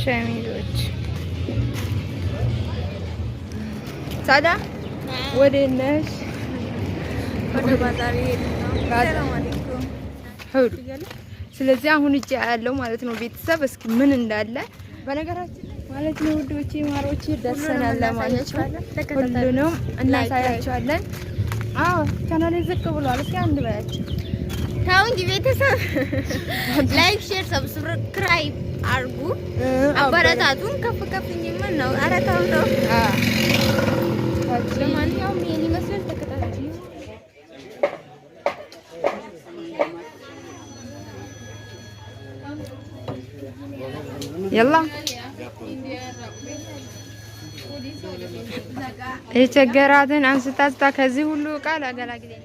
ሸሚዞች ሳዳ ወደ ነሽ ወደ ባዛር ሄዱ። ስለዚህ አሁን እጄ ያለው ማለት ነው ቤተሰብ እስኪ ምን እንዳለ በነገራችን ማለት ነው ውዶቼ ማሮቼ ደርሰናል ማለት ነው። ሁሉንም እናሳያቸዋለን። አዎ ቻናሌ ዝቅ ብሏል። እስኪ አንድ ባያችሁ ታው እንጂ ቤተሰብ ላይክ ሼር ሰብስክራይብ አርጉ አበረታቱን። ከፍ ከፍ ምን ነው አረታው ነው። ለማንኛውም ይሄን ይመስል ተከታተሉ። يلا የቸገራትን አንስታስታ ከዚህ ሁሉ ቃል አገላግለኝ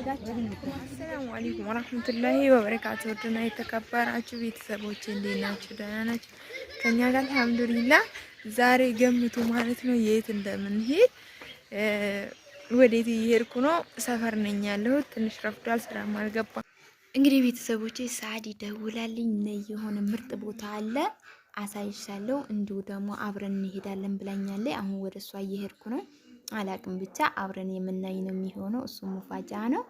አሰላሙ አለይኩም ወራህመቱላሂ ወበረካቱ። ወደና የተከበራችሁ ቤተሰቦች እንዴት ናችሁ? ደህና ናችሁ? ከኛ ጋር አልሐምዱሊላህ። ዛሬ ገምቱ ማለት ነው የት እንደምንሄድ ወዴት እየሄድኩ ነው። ሰፈር ነኝ ያለሁት። ትንሽ ረፍዷል፣ ስራም አልገባም። እንግዲህ ቤተሰቦቼ ሳዲ ደውላልኝ ነይ የሆነ ምርጥ ቦታ አለ አሳይሻለሁ፣ እንዲሁ ደግሞ አብረን እንሄዳለን ብላኛለች። አሁን ወደ እሷ እየሄድኩ ነው። አላቅም ብቻ አብረን የምናይ ነው የሚሆነው። እሱ ሙፋጃ ነው።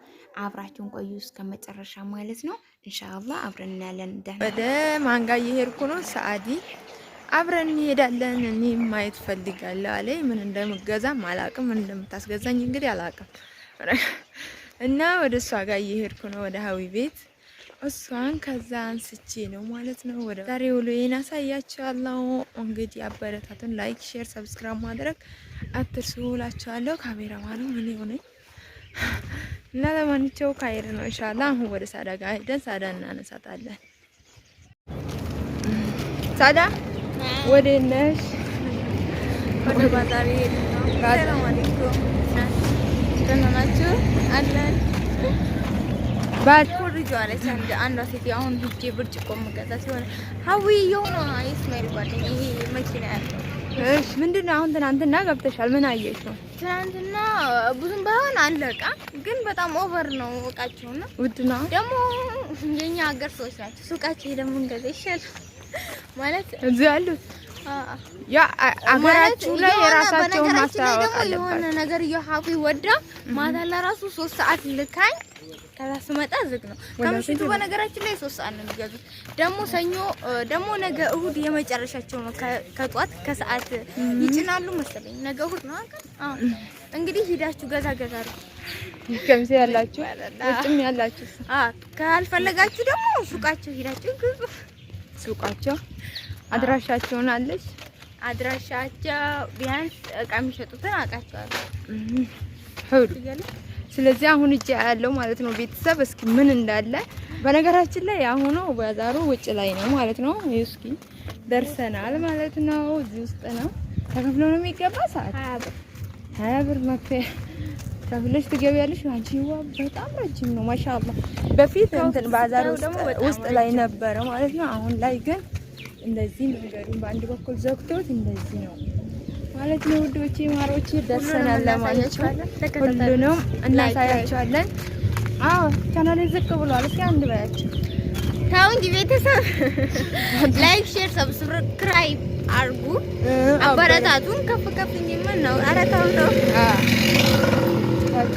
አብራችሁን ቆዩ እስከ መጨረሻ ማለት ነው። ኢንሻአላህ አብረን እናያለን። ወደ ማንጋ እየሄድኩ ነው። ሳዲ አብረን እንሄዳለን። እኔ ማየት ፈልጋለሁ አለኝ። ምን እንደምገዛም አላቅም፣ ምን እንደምታስገዛኝ እንግዲህ አላቅም። እና ወደ እሷ ጋር እየሄድኩ ነው፣ ወደ ሀዊ ቤት። እሷን ከዛ አንስቼ ነው ማለት ነው። ወደ ዛሬ ውሎዬን አሳያችኋለሁ። እንግዲህ አበረታቱን። ላይክ ሼር ሰብስክራይብ ማድረግ አትርሱ እላችኋለሁ። ካሜራ ማኑ ምን ሆነ እና ለማንኛውም ካይር ነው ኢንሻአላህ። አሁን ወደ ሳዳ ጋር ሄደን ሳዳ እናነሳታለን። ሳዳ ወደ ነሽ ወደ ባዛር ሄደን ነው። ሰላም አለይኩም ደህና ናችሁ? አለን ባልኩርጆአለች አንዷ ሴት አሁን ሂጄ ብርጭቆ መገዛ ሲሆን ሀዊ የሆነ የእስማኤል ጓደኛ ይሄ መኪና ያለው እሺ፣ ምንድነው አሁን ትናንትና ገብተሻል? ምን አየሽ ነው? ትናንትና ብዙም ባይሆን አለቃ ግን በጣም ኦቨር ነው እቃቸውና ውድ ነው ደግሞ የኛ ሀገር ሰዎች ናቸው። ሱቃቸው ሄደን መንገዛ ይሻል ማለት እዚህ ያሉት ያ አገራችሁ ላይ የራሳቸውን ማስተዋወቅ አለበት። የሆነ ነገር የሀቢ ወዳ ማታ ለራሱ 3 ሰዓት ልካኝ ከዛ ስመጣ ዝግ ነው ከምሽቱ። በነገራችን ላይ 3 ሰዓት ነው የሚገዙት። ደግሞ ሰኞ ደግሞ ነገ እሁድ የመጨረሻቸው ነው። ከጧት ከሰዓት ይጭናሉ መሰለኝ። ነገ እሁድ ነው አይደል? አዎ። እንግዲህ ሂዳችሁ ገዛ አድርጉ። ከምሴ ያላችሁ ውጭም ያላችሁ ካልፈለጋችሁ ደግሞ ሱቃቸው ሂዳችሁ ግዙ። ሱቃቸው አድራሻቸውን አለች። አድራሻቸው ቢያንስ እቃ የሚሸጡትን አውቃቸዋለሁ። ስለዚህ አሁን እጄ ያለው ማለት ነው ቤተሰብ እስኪ ምን እንዳለ በነገራችን ላይ አሁን ባዛሩ ውጭ ላይ ነው ማለት ነው። እስኪ ደርሰናል ማለት ነው። እዚህ ውስጥ ነው ተከፍሎ ነው የሚገባ። ሰዓት 20 ብር መክፈያ ከፍለሽ ትገቢያለሽ። አንቺዋ በጣም ረጅም ነው ማሻአላህ። በፊት እንትን ባዛሩ ውስጥ ላይ ነበረ ማለት ነው። አሁን ላይ ግን እንደዚህ መንገዱን በአንድ በኩል ዘግቶት እንደዚህ ነው ማለት ነው። ውዶቼ ማሮቼ ደርሰናል ማለት ነው። ሁሉንም እናሳያቸዋለን። አዎ ቻናሌ ዝቅ ብሏል። እስኪ አንድ ባያችሁ ታው እንጂ ቤተሰብ ላይክ ሼር ሰብስክራይብ አርጉ አበረታቱን። ከፍ ከፍ ምን ነው አረታው ነው።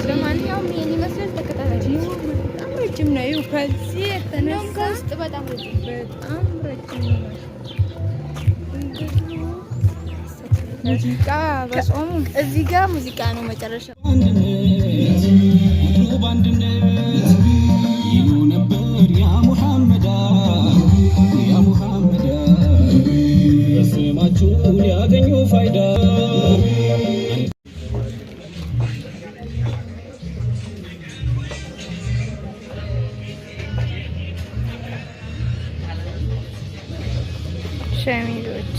ለማንኛውም ይሄን ይመስል ተከታተሉ። በጣም ረጅም ነው። ይኸው ከዚህ የተነሳ ከውስጥ በጣም ረጅም ነው። ሙዚቃ በጾሙ እዚህ ጋር ሙዚቃ ነው መጨረሻ ሸሚዞች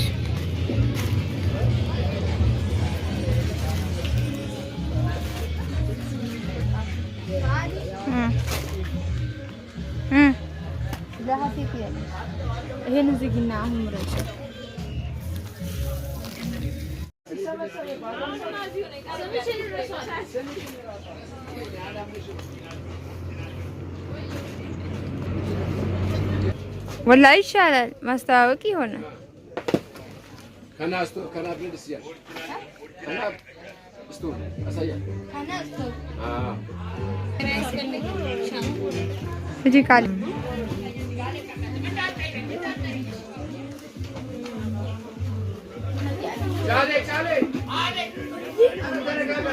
ይሄን ዝግና አሁን ምረጭ والله ይሻላል ማስተዋወቅ ይሆናል ከናስቶ ከናብልስ ያ ከናስቶ አሳያ ከናስቶ እጂ ቃል ચાલે ચાલે આલે અંદર ગባ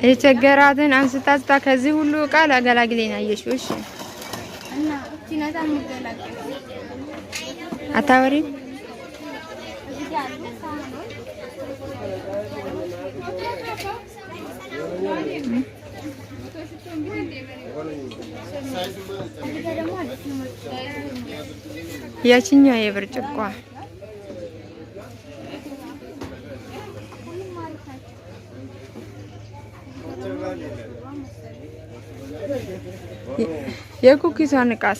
የቸገራትን አንስታስታ ከዚህ ሁሉ ቃል አገላግሌና አየሽው እሺ እና እቺናታ ሙገላግል አታወሪ ያቺኛ የብርጭቋ የኩኪሷን ቃስ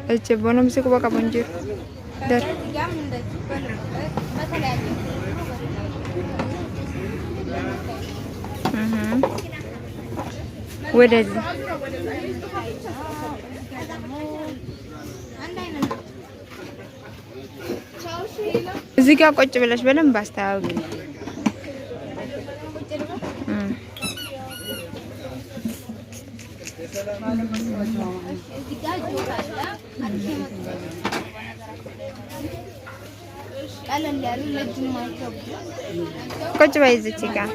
እቺ ቦኖም ሲኩ በቃ ቦንጂ ደር ወደዚህ እዚህ ጋር ቁጭ ብለሽ በደንብ አስተዋውቂ ቁጭ በይ እዚህ ጋር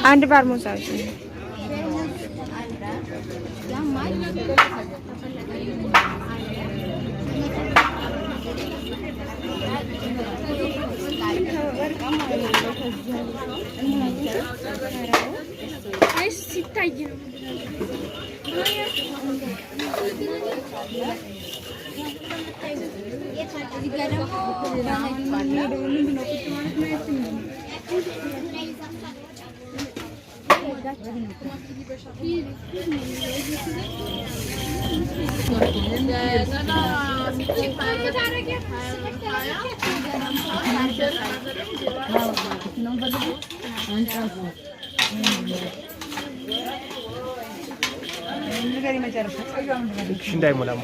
አንድ ባርሙሳዎች እንዳይሞላሙ